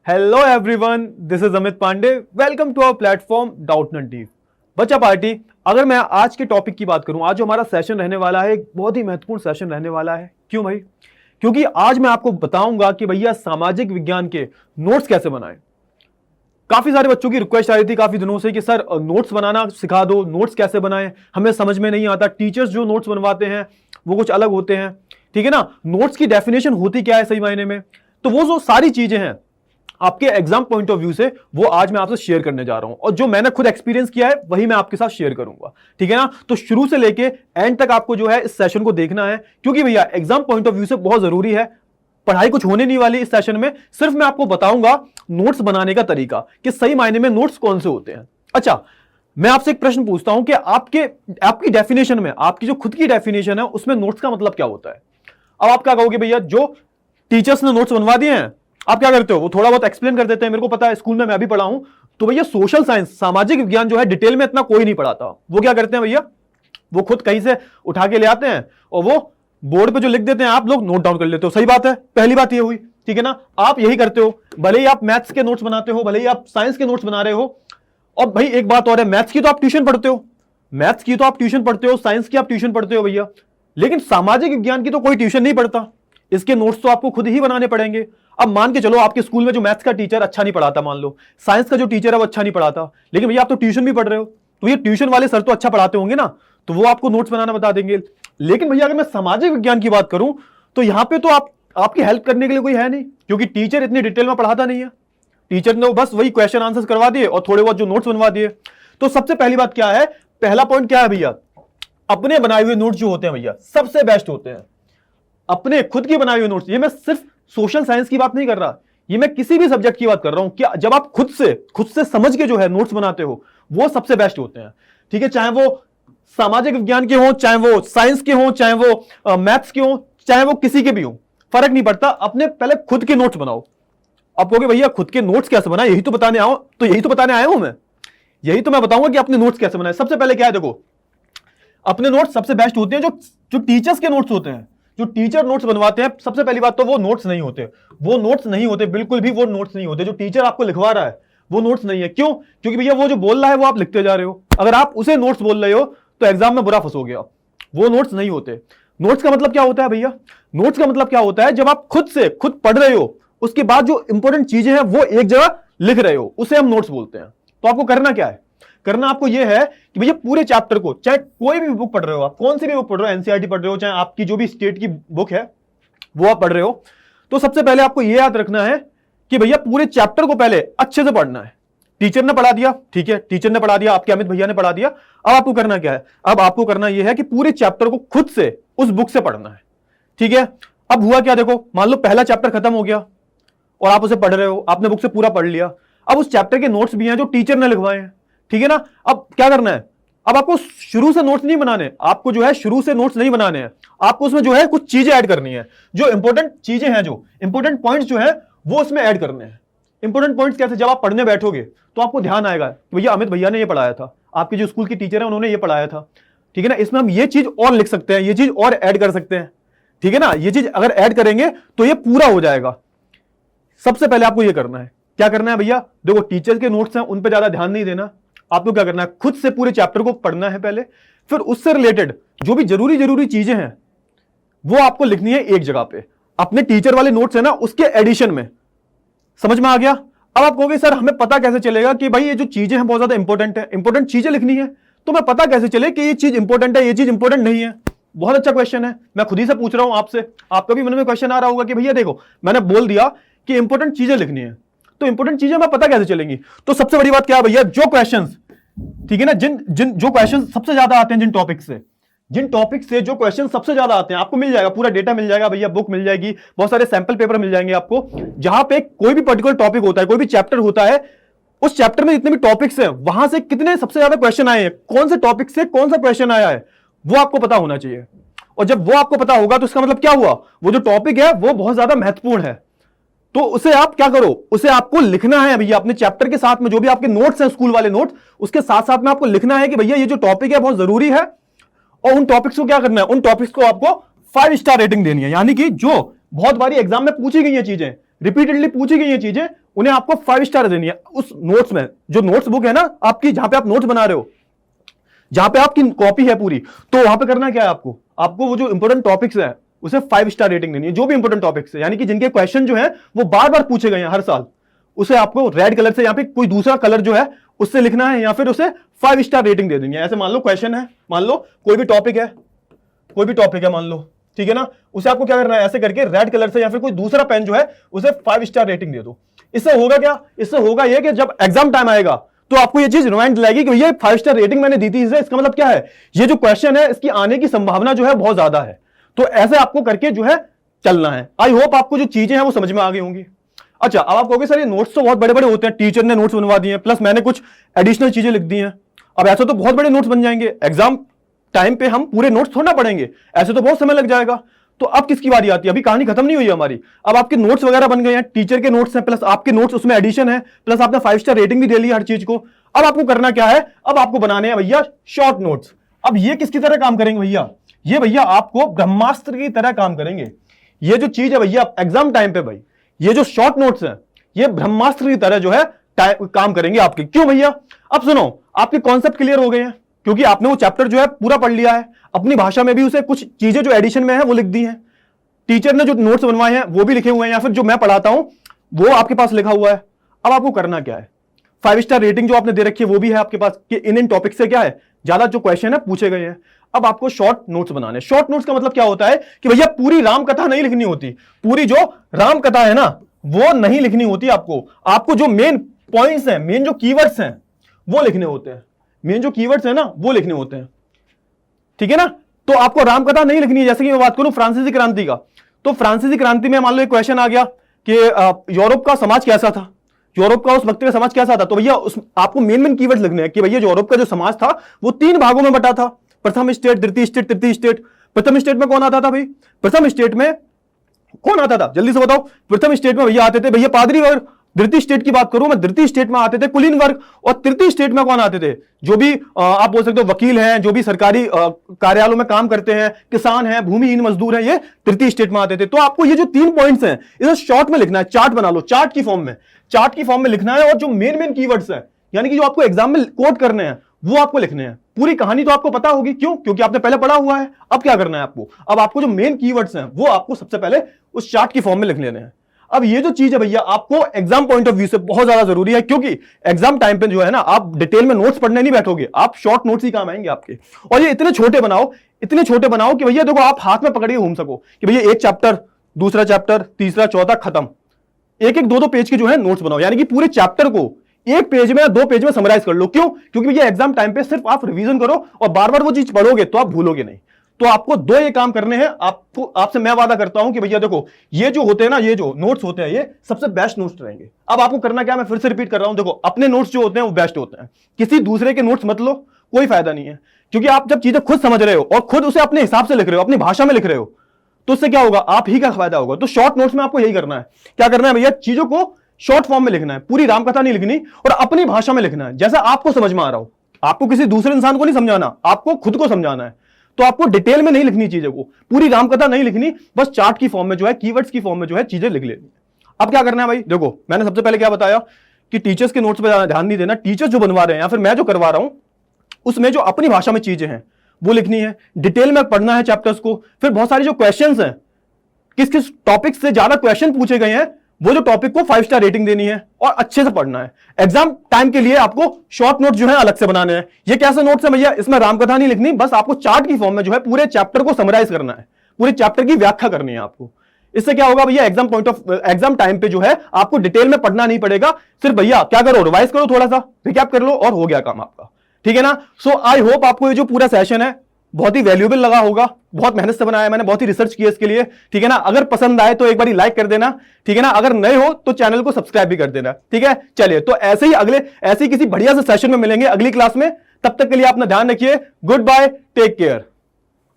Hello everyone, this is Amit Pandey. Welcome to our platform Doubtnut deep. बच्चा party, अगर मैं आज के टॉपिक की बात करूं, आज जो हमारा सेशन रहने वाला है एक बहुत ही महत्वपूर्ण सेशन रहने वाला है। क्यों भाई? क्योंकि आज मैं आपको बताऊंगा कि भैया सामाजिक विज्ञान के नोट्स कैसे बनाएं। काफी सारे बच्चों की रिक्वेस्ट आ रही थी काफी दिनों से कि सर नोट्स बनाना सिखा दो, नोट्स कैसे बनाएं, हमें समझ में नहीं आता। टीचर्स जो नोट्स बनवाते हैं वो कुछ अलग होते हैं, ठीक है ना। नोट्स की डेफिनेशन होती क्या है सही मायने में, तो वो जो सारी चीजें हैं आपके एग्जाम पॉइंट ऑफ व्यू से वो आज मैं आपसे शेयर करने जा रहा हूं, और जो मैंने खुद एक्सपीरियंस किया है वही मैं आपके साथ शेयर करूंगा, ठीक है ना। तो शुरू से लेके एंड तक आपको जो है इस सेशन को देखना है, क्योंकि भैया एग्जाम पॉइंट ऑफ व्यू से बहुत जरूरी है। पढ़ाई कुछ होने नहीं वाली इस सेशन में, सिर्फ मैं आपको बताऊंगा नोट्स बनाने का तरीका कि सही मायने में नोट्स कौन से होते हैं। अच्छा, मैं आपसे एक प्रश्न पूछता हूं कि आपकी डेफिनेशन में, आपकी जो खुद की डेफिनेशन है उसमें नोट्स का मतलब क्या होता है। अब आप क्या कहोगे, भैया जो टीचर्स ने नोट्स बनवा दिए हैं आप क्या करते हो, वो थोड़ा बहुत एक्सप्लेन कर देते हैं। मेरे को पता है, स्कूल में मैं भी पढ़ा हूं। तो भैया सोशल साइंस, सामाजिक विज्ञान जो है डिटेल में इतना कोई नहीं पढ़ाता। वो क्या करते हैं भैया, वो खुद कहीं से उठा के ले आते हैं और वो बोर्ड पे जो लिख देते हैं आप लोग नोट डाउन कर लेते हो। सही बात है, पहली बात ये हुई, ठीक है ना। आप यही करते हो, भले ही आप मैथ्स के नोट्स बनाते हो, भले ही आप साइंस के नोट्स बना रहे हो। और भाई एक बात और है, मैथ्स की तो आप ट्यूशन पढ़ते हो, मैथ्स की तो आप ट्यूशन पढ़ते हो, साइंस की आप ट्यूशन पढ़ते हो भैया, लेकिन सामाजिक विज्ञान की तो कोई ट्यूशन नहीं पढ़ता। इसके नोट्स तो आपको खुद ही बनाने पड़ेंगे। अब मान के चलो आपके स्कूल में जो मैथ्स का टीचर अच्छा नहीं पढ़ाता, मान लो साइंस का जो टीचर है वो अच्छा नहीं पढ़ाता, लेकिन भैया आप तो ट्यूशन भी पढ़ रहे हो, तो ये ट्यूशन वाले सर तो अच्छा पढ़ाते होंगे ना, तो वो आपको नोट्स बनाना बता देंगे। लेकिन भैया अगर मैं सामाजिक विज्ञान की बात करूं तो यहां पे तो आपकी हेल्प करने के लिए कोई है नहीं, क्योंकि टीचर इतनी डिटेल में पढ़ाता नहीं है। टीचर ने बस वही क्वेश्चन आंसर्स करवा दिए और थोड़े बहुत जो नोट्स बनवा दिए। तो सबसे पहली बात क्या है, पहला पॉइंट क्या है भैया, अपने बनाए हुए नोट्स जो होते हैं भैया सबसे बेस्ट होते हैं। अपने खुद की बनाए हुए नोट्स, ये मैं सिर्फ सोशल साइंस की बात नहीं कर रहा, ये मैं किसी भी सब्जेक्ट की बात कर रहा हूं कि जब आप खुद से समझ के जो है नोट्स बनाते हो वो सबसे बेस्ट होते हैं, ठीक है। चाहे वो सामाजिक विज्ञान के हो, चाहे वो साइंस के हो, चाहे वो मैथ्स के हो, चाहे वो किसी के भी हो, फर्क नहीं पड़ता। अपने पहले खुद के नोट्स बनाओ। अब कहोगे भैया खुद के नोट्स कैसे बनाए, यही तो बताने आओ, तो यही तो बताने आया हूं मैं, यही तो मैं बताऊंगा कि अपने नोट्स कैसे बनाए। सबसे पहले क्या है, देखो अपने नोट्स सबसे बेस्ट होते हैं जो टीचर्स के नोट्स होते हैं। जो टीचर नोट्स बनवाते हैं, सबसे पहली बात तो वो नोट्स नहीं होते, वो नोट्स नहीं होते, बिल्कुल भी वो नोट्स नहीं होते। जो टीचर आपको लिखवा रहा है वो नोट्स नहीं है। क्यों? क्योंकि भैया वो जो बोल रहा है वो आप लिखते जा रहे हो। अगर आप उसे नोट्स बोल रहे हो तो एग्जाम में बुरा फंसोगे आप। वो नोट्स नहीं होते। नोट्स का मतलब क्या होता है भैया, नोट्स का मतलब क्या होता है, जब आप खुद पढ़ रहे हो उसके बाद जो इंपॉर्टेंट चीजें हैं वो एक जगह लिख रहे हो, उसे हम नोट्स बोलते हैं। तो आपको करना क्या है, करना आपको यह है कि भैया पूरे चैप्टर को, चाहे कोई भी बुक पढ़ रहे हो, आप कौन सी भी बुक पढ़ रहे हो, एनसीईआरटी पढ़ रहे हो, चाहे आपकी जो भी स्टेट की बुक है वो आप पढ़ रहे हो, तो सबसे पहले आपको यह याद रखना है कि भैया पूरे चैप्टर को पहले अच्छे से पढ़ना है। टीचर ने पढ़ा दिया, ठीक है, टीचर ने पढ़ा दिया, आपके अमित भैया ने पढ़ा दिया। अब आपको करना क्या है, अब आपको करना यह है कि पूरे चैप्टर को खुद से उस बुक से पढ़ना है, ठीक है। अब हुआ क्या, देखो मान लो पहला चैप्टर खत्म हो गया और आप उसे पढ़ रहे हो, आपने बुक से पूरा पढ़ लिया। अब उस चैप्टर के नोट्स भी हैं जो टीचर ने लिखवाए हैं, ठीक है ना। अब क्या करना है, अब आपको शुरू से नोट्स नहीं बनाने, आपको जो है शुरू से नोट्स नहीं बनाने हैं, आपको उसमें जो है कुछ चीजें ऐड करनी है। जो इंपॉर्टेंट चीजें हैं, जो इंपॉर्टेंट पॉइंट्स जो है वो उसमें ऐड करने हैं। इंपॉर्टेंट पॉइंट्स कैसे, जब आप पढ़ने बैठोगे तो आपको ध्यान आएगा भैया अमित भैया ने ये पढ़ाया था, आपके जो स्कूल की टीचर है उन्होंने ये पढ़ाया था, ठीक है ना। इसमें हम ये चीज और लिख सकते हैं, ये चीज और ऐड कर सकते हैं, ठीक है ना। ये चीज अगर ऐड करेंगे तो ये पूरा हो जाएगा। सबसे पहले आपको ये करना है, क्या करना है भैया, देखो टीचर के नोट्स हैं उन पर ज्यादा ध्यान नहीं देना। आपको क्या करना है, खुद से पूरे चैप्टर को पढ़ना है पहले, फिर उससे रिलेटेड जो भी जरूरी चीजें हैं वो आपको लिखनी है एक जगह पे, अपने टीचर वाले नोट्स है ना उसके एडिशन में। समझ में आ गया। अब आप कहोगे सर हमें पता कैसे चलेगा कि भाई ये जो चीजें हैं बहुत ज्यादा इंपॉर्टेंट है, इंपॉर्टेंट चीजें लिखनी है, तो मैं पता कैसे चले कि ये चीज इंपॉर्टेंट है, ये चीज इंपॉर्टेंट नहीं है। बहुत अच्छा क्वेश्चन है, मैं खुद ही से पूछ रहा हूं आपसे। आपका भी मन में क्वेश्चन आ रहा होगा कि भैया देखो मैंने बोल दिया कि इंपॉर्टेंट चीजें लिखनी है, तो इंपॉर्टेंट चीजें मैं पता कैसे चलेंगी। तो सबसे बड़ी बात क्या है भैया, जो क्वेश्चंस, ठीक है ना, जो क्वेश्चन सबसे ज्यादा आते हैं, जिन टॉपिक से जो क्वेश्चन सबसे ज्यादा आते हैं, आपको मिल जाएगा, पूरा डेटा मिल जाएगा भैया, बुक मिल जाएगी, बहुत सारे सैंपल पेपर मिल जाएंगे आपको, जहां पे कोई भी पर्टिकुलर टॉपिक होता है, कोई भी चैप्टर होता है, उस चैप्टर में जितने भी टॉपिक्स हैं वहां से कितने सबसे ज्यादा क्वेश्चन आए हैं, कौन से टॉपिक से कौन सा क्वेश्चन आया है, वो आपको पता होना चाहिए। और जब वो आपको पता होगा तो इसका मतलब क्या हुआ, वो जो टॉपिक है वो बहुत ज्यादा महत्वपूर्ण है। तो उसे आप क्या करो, उसे आपको लिखना है भैया अपने चैप्टर के साथ में, जो भी आपके नोट्स हैं स्कूल वाले नोट्स, उसके साथ साथ में आपको लिखना है कि भैया ये जो टॉपिक है बहुत जरूरी है। और उन टॉपिक्स को क्या करना है, उन टॉपिक्स को आपको 5 स्टार रेटिंग देनी है, यानी कि जो बहुत बारी एग्जाम में पूछी गई हैं चीजें, रिपीटेडली पूछी गई हैं चीजें, उन्हें आपको 5 स्टार देनी है उस नोट्स में। जो नोट्स बुक है ना आपकी, जहां पे आप नोट्स बना रहे हो, जहां पे आपकी कॉपी है पूरी, तो वहां पे करना क्या है आपको, आपको वो जो इंपॉर्टेंट टॉपिक्स है उसे 5 स्टार रेटिंग देनी है। जो भी इंपॉर्टेंट टॉपिक्स है, यानी कि जिनके क्वेश्चन जो है वो बार बार पूछे गए हैं हर साल, उसे आपको रेड कलर से, या फिर कोई दूसरा कलर जो है उससे लिखना है, या फिर उसे 5 स्टार रेटिंग दे देनी है। ऐसे मान लो क्वेश्चन है, मान लो कोई भी टॉपिक है, मान लो, ठीक है ना, उसे आपको क्या करना है, ऐसे करके रेड कलर से या फिर कोई दूसरा पेन जो है उसे 5 स्टार रेटिंग दे दो। इससे होगा क्या, इससे होगा यह कि जब एग्जाम टाइम आएगा तो आपको ये चीज रिमाइंड दिलाएगी कि ये 5 स्टार रेटिंग मैंने दी थी इसे, इसका मतलब क्या है, ये जो क्वेश्चन है इसकी आने की संभावना जो है बहुत ज्यादा है। तो ऐसे आपको करके जो है चलना है। आई होप आपको जो चीजें हैं वो समझ में आ गई होंगी। अच्छा, अब आप कहोगे सर ये नोट्स तो बहुत बड़े बड़े होते हैं, टीचर ने नोट्स बनवा दिए प्लस मैंने कुछ एडिशनल चीजें लिख दी हैं, अब ऐसा तो बहुत बड़े नोट्स बन जाएंगे, एग्जाम टाइम पे हम पूरे नोट्स थोड़ा पढ़ेंगे, ऐसे तो बहुत समय लग जाएगा। तो अब किसकी बारी आती है, अभी कहानी खत्म नहीं हुई है हमारी। अब आपके नोट्स वगैरह बन गए हैं, टीचर के नोट्स हैं प्लस आपके नोट्स, उसमें एडिशन है, प्लस आपने 5 स्टार रेटिंग भी दे ली हर चीज को। अब आपको करना क्या है, अब आपको बनाने हैं भैया शॉर्ट नोट्स। अब ये किसकी तरह काम करेंगे भैया, ये भैया आपको ब्रह्मास्त्र की तरह काम करेंगे। ये जो चीज है भैया एग्जाम टाइम पे भाई, ये जो शॉर्ट नोट्स हैं ये ब्रह्मास्त्र की तरह जो है काम करेंगे आपके। क्यों भैया, अब सुनो, आपके कॉन्सेप्ट क्लियर हो गए हैं क्योंकि आपने वो चैप्टर जो है पूरा पढ़ लिया है, अपनी भाषा में भी उसे कुछ चीजें जो एडिशन में है वो लिख दी हैं, टीचर ने जो नोट्स बनवाए हैं वो भी लिखे हुए हैं, या फिर जो मैं पढ़ाता हूं वो आपके पास लिखा हुआ है। अब आपको करना क्या है, 5 स्टार रेटिंग जो आपने दे रखी है वो भी है आपके पास कि इन टॉपिक से क्या है ज्यादा जो क्वेश्चन है पूछे गए हैं। अब आपको शॉर्ट नोट्स बनाने। शॉर्ट नोट्स का मतलब क्या होता है कि भैया पूरी राम कथा नहीं लिखनी होती, पूरी जो राम कथा है ना वो नहीं लिखनी होती आपको जो मेन पॉइंट्स हैं, मेन जो कीवर्ड्स हैं वो लिखने होते हैं, मेन जो कीवर्ड्स हैं ना वो लिखने होते हैं, ठीक है ना। तो आपको राम कथा नहीं लिखनी है। जैसे कि मैं बात करूं फ्रांसीसी क्रांति का, तो फ्रांसीसी क्रांति में मान लो एक क्वेश्चन आ गया कि यूरोप का समाज कैसा था, यूरोप का उस वक्त का समाज कैसा था, तो भैया आपको मेन कीवर्ड्स लिखने हैं कि भैया यूरोप का जो समाज था वो 3 भागों में बटा था, प्रथम स्टेट, द्वितीय स्टेट, तृतीय स्टेट। प्रथम स्टेट में कौन आता था भाई, प्रथम स्टेट में कौन आता था जल्दी से बताओ। प्रथम स्टेट में भैया आते थे भैया पादरी वर्ग, द्वितीय स्टेट की बात करूं मैं, द्वितीय स्टेट में आते थे कुलीन वर्ग, और तृतीय स्टेट में कौन आते थे, जो भी आप बोल सकते हो वकील हैं, जो भी सरकारी कार्यालयों में काम करते हैं, किसान हैं, भूमिहीन मजदूर हैं, ये तृतीय स्टेट में आते थे। तो आपको ये जो 3 पॉइंट्स हैं इसे शॉर्ट में लिखना है, चार्ट बना लो, चार्ट की फॉर्म में लिखना है, और जो मेन कीवर्ड्स हैं यानी कि जो आपको एग्जाम में कोट करने हैं वो आपको लिखने हैं। पूरी कहानी तो आपको पता होगी, क्यों, क्योंकि आपने पहले पढ़ा हुआ है। अब क्या करना है आपको, अब आपको जो मेन कीवर्ड्स हैं वो आपको सबसे पहले उस चार्ट की फॉर्म में लिख लेने हैं। अब ये जो चीज है भैया आपको एग्जाम पॉइंट ऑफ व्यू से बहुत ज्यादा जरूरी है, क्योंकि एग्जाम टाइम पे जो है ना आप डिटेल में नोट्स पढ़ने नहीं बैठोगे, आप शॉर्ट नोट्स ही काम आएंगे आपके। और ये इतने छोटे बनाओ कि भैया देखो आप हाथ में पकड़ के घूम सको कि भैया एक चैप्टर, दूसरा चैप्टर, तीसरा, चौथा, खत्म। एक 2 पेज के जो है नोट्स बनाओ, यानी कि पूरे चैप्टर को एक पेज में या 2 पेज में समराइज कर लो। क्यों, क्योंकि भैया एग्जाम टाइम पे सिर्फ आप रिवीजन करो और बार बार वो चीज पढ़ोगे तो आप भूलोगे नहीं। तो आपको 2 ये काम करने हैं। आपसे मैं वादा करता हूं कि भैया देखो ये जो होते हैं ना, ये जो नोट्स होते हैं ये सबसे बेस्ट नोट्स रहेंगे। अब आपको करना क्या, मैं फिर से रिपीट कर रहा हूं, देखो अपने नोट्स जो होते हैं वो बेस्ट होते हैं, किसी दूसरे के नोट्स मत लो, कोई फायदा नहीं है। क्योंकि आप जब चीजें खुद समझ रहे हो और खुद उसे अपने हिसाब से लिख रहे हो, अपनी भाषा में लिख रहे हो, तो उससे क्या होगा, आप ही का फायदा होगा। तो शॉर्ट नोट्स में आपको यही करना है। क्या करना है भैया, चीजों को शॉर्ट फॉर्म में लिखना है, पूरी रामकथा नहीं लिखनी, और अपनी भाषा में लिखना है जैसा आपको समझ में आ रहा हो। आपको किसी दूसरे इंसान को नहीं समझाना, आपको खुद को समझाना है। तो आपको डिटेल में नहीं लिखनी चीजों को, पूरी रामकथा नहीं लिखनी, बस चार्ट की फॉर्म में जो है, कीवर्ड्स की फॉर्म में जो है चीजें लिख लेनी। अब क्या करना है भाई, देखो मैंने सबसे पहले क्या बताया कि टीचर्स के नोट्स पर ध्यान नहीं देना, टीचर्स जो बनवा रहे हैं या फिर मैं जो करवा रहा हूं उसमें जो अपनी भाषा में चीजें हैं वो लिखनी है, डिटेल में पढ़ना है चैप्टर्स को। फिर बहुत सारी जो क्वेश्चंस हैं, किस किस टॉपिक से ज्यादा क्वेश्चन पूछे गए हैं वो जो टॉपिक को 5 स्टार रेटिंग देनी है और अच्छे से पढ़ना है। एग्जाम टाइम के लिए आपको शॉर्ट नोट जो है अलग से बनाने हैं। ये कैसे नोट्स है भैया, इसमें रामकथा नहीं लिखनी, बस आपको चार्ट की फॉर्म में जो है पूरे चैप्टर को समराइज करना है, पूरे चैप्टर की व्याख्या करनी है आपको। इससे क्या होगा भैया, एग्जाम टाइम पे जो है आपको डिटेल में पढ़ना नहीं पड़ेगा, सिर्फ भैया क्या करो, रिवाइज करो, थोड़ा सा रिकैप कर लो और हो गया काम आपका, ठीक है ना। सो आई होप आपको ये जो पूरा सेशन है बहुत ही वैल्यूएबल लगा होगा। बहुत मेहनत से बनाया मैंने, बहुत ही रिसर्च किया इसके लिए, ठीक है ना। अगर पसंद आए तो एक बार लाइक कर देना, ठीक है ना। अगर नए हो तो चैनल को सब्सक्राइब भी कर देना, ठीक है। चलिए, तो ऐसे ही किसी बढ़िया से सेशन में मिलेंगे अगली क्लास में। तब तक के लिए अपना ध्यान रखिए। Goodbye, take care.